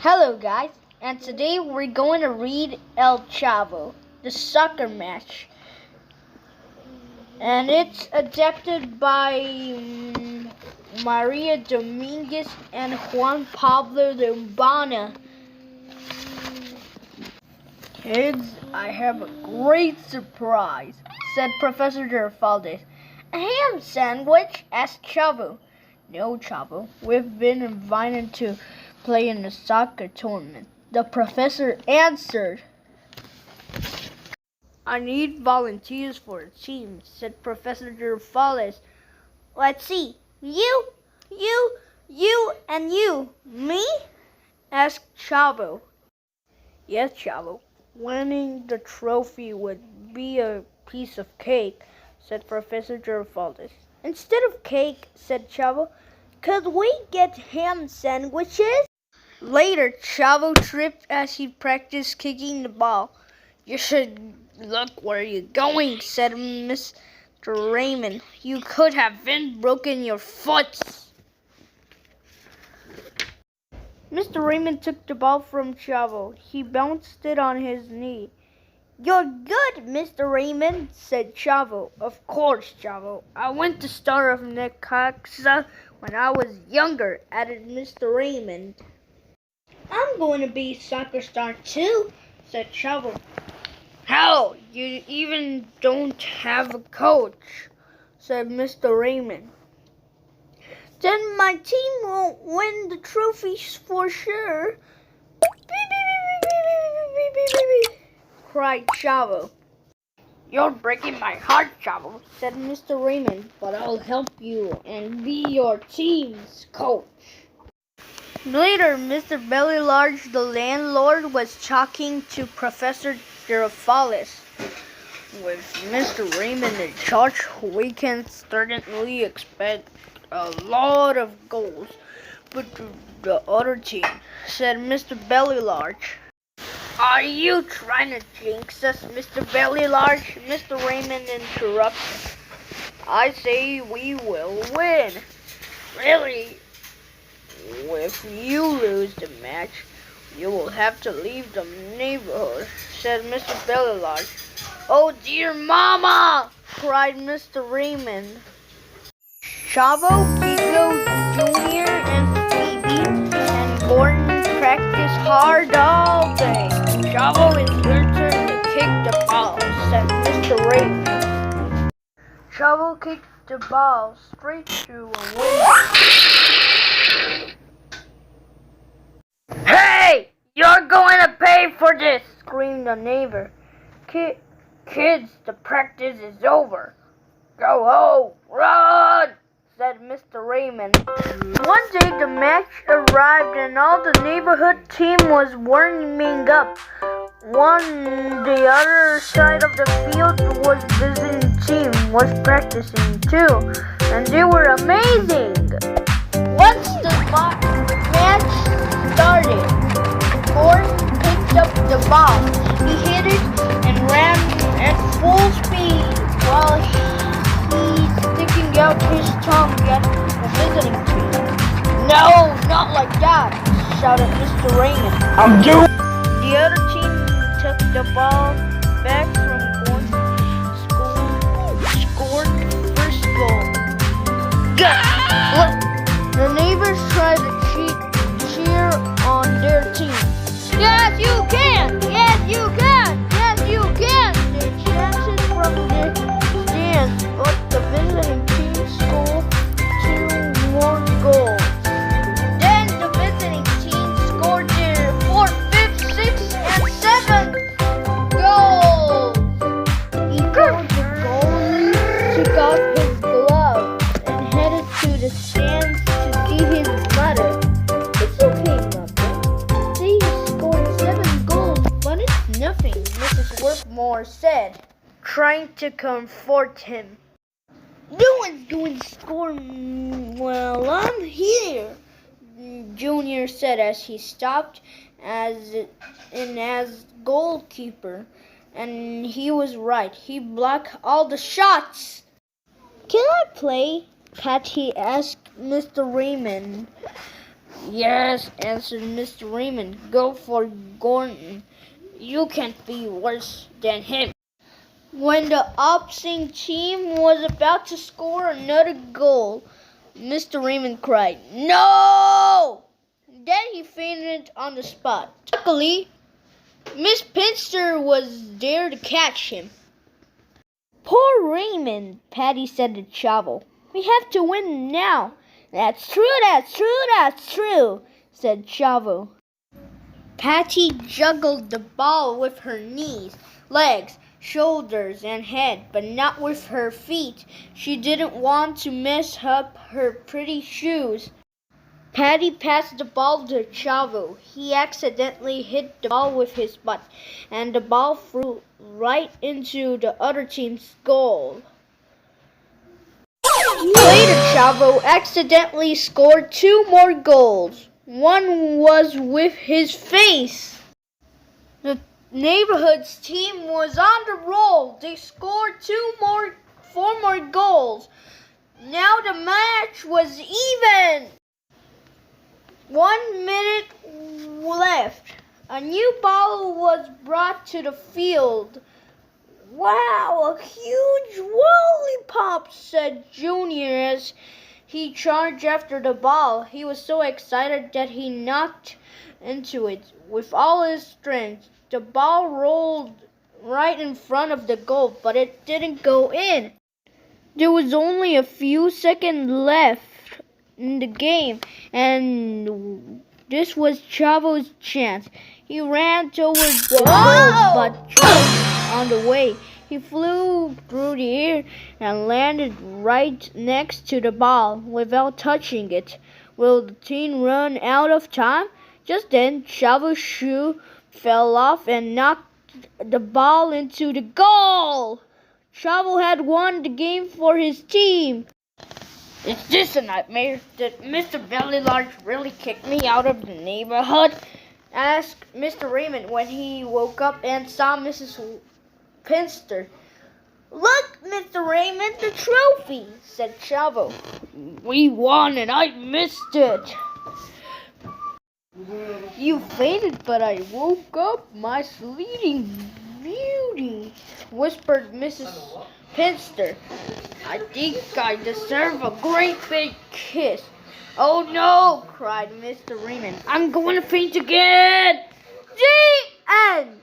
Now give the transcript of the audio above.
Hello guys, and today we're going to read El Chavo, the soccer match. And it's adapted by Maria Dominguez and Juan Pablo de Urbana. Kids, I have a great surprise, said Professor Geraldes. A ham sandwich? Asked Chavo. No, Chavo, we've been invited to play in the soccer tournament, the professor answered. I need volunteers for a team, said Professor Geraldes. Let's see. You, and you. Me? Asked Chavo. Yes, Chavo. Winning the trophy would be a piece of cake, said Professor Geraldes. Instead of cake, said Chavo, could we get ham sandwiches? Later, Chavo tripped as he practiced kicking the ball. You should look where you're going, said Mr. Raymond. You could have been broken your foot. Mr. Raymond took the ball from Chavo. He bounced it on his knee. You're good, Mr. Raymond, said Chavo. Of course, Chavo. I went to Star of Necaxa when I was younger, added Mr. Raymond. I'm going to be a soccer star too, said Chavo. Hell, you even don't have a coach, said Mr. Raymond. Then my team won't win the trophies for sure, cried Chavo. You're breaking my heart, Chavo, said Mr. Raymond, but I'll help you and be your team's coach. Later, Mr. Bellylarge, the landlord, was talking to Professor Geraldes. With Mr. Raymond in charge, we can certainly expect a lot of goals. But the other team, said Mr. Bellylarge. Are you trying to jinx us, Mr. Bellylarge? Mr. Raymond interrupted. I say we will win. Really? If you lose the match, you will have to leave the neighborhood, said Mr. Bellylarge. Oh dear mama, cried Mr. Raymond. Chavo, Kiko, Junior, and Phoebe and Gordon practice hard all day. Chavo, it's your turn to kick the ball, said Mr. Raymond. Chavo kicked the ball straight through a window. Hey! You're going to pay for this! Screamed a neighbor. Kids, the practice is over. Go home! Run! Said Mr. Raymond. One day the match arrived and all the neighborhood team was warming up. The other side of the field was visiting team was practicing too, and they were amazing. Once the match started, Gordon picked up the ball. He hit it and ran at full speed while he's sticking out his tongue at the visiting team. No, not like that, shouted Mr. Raymond. The other team took the ball back from Gordon's scored the first goal. The neighbors tried to cheer on their team. Yes, you can! Yes, you can! Yes, you can! They chanted from the stands, but the visiting team scored 2 more goals. Then the visiting team scored their 4th, 5th, 6th, and 7th goals. He called the goalie, took off his glove, and headed to the stands to see his mother. It's okay, Mother. They scored 7 goals, but it's nothing, Mrs. Worthmore said, trying to comfort him. No one's going to score while I'm here, Junior said as he stopped as goalkeeper. And he was right. He blocked all the shots. Can I play? Patty asked Mr. Raymond. Yes, answered Mr. Raymond. Go for Gordon. You can't be worse than him. When the opposing team was about to score another goal, Mr. Raymond cried, "No!" Then he fainted on the spot. Luckily, Miss Pinster was there to catch him. "Poor Raymond," Patty said to Chavo. "We have to win now." That's true, said Chavo. Patty juggled the ball with her knees, legs, shoulders, and head, but not with her feet. She didn't want to mess up her pretty shoes. Patty passed the ball to Chavo. He accidentally hit the ball with his butt, and the ball flew right into the other team's goal. Later, Chavo accidentally scored 2 more goals. One was with his face. The neighborhood's team was on the roll. They scored 4 more goals. Now the match was even. 1 minute left. A new ball was brought to the field. "Wow, a huge lollipop," said Junior as he charged after the ball. He was so excited that he knocked into it with all his strength. The ball rolled right in front of the goal, but it didn't go in. There was only a few seconds left in the game, and this was Chavo's chance. He ran towards the goal, but choked on the way. He flew through the air and landed right next to the ball without touching it. Will the team run out of time? Just then, Chavo's shoe fell off and knocked the ball into the goal. Chavo had won the game for his team. "Is this a nightmare? Did Mr. Bellylarge really kick me out of the neighborhood?" asked Mr. Raymond when he woke up and saw Mrs. Pinster. "Look, Mr. Raymond, the trophy," said Chavo. "We won and I missed it." "You fainted, but I woke up, my sleeping beauty," whispered Mrs. Pinster. "I think I deserve a great big kiss." "Oh no," cried Mr. Raymond. "I'm going to faint again." The end.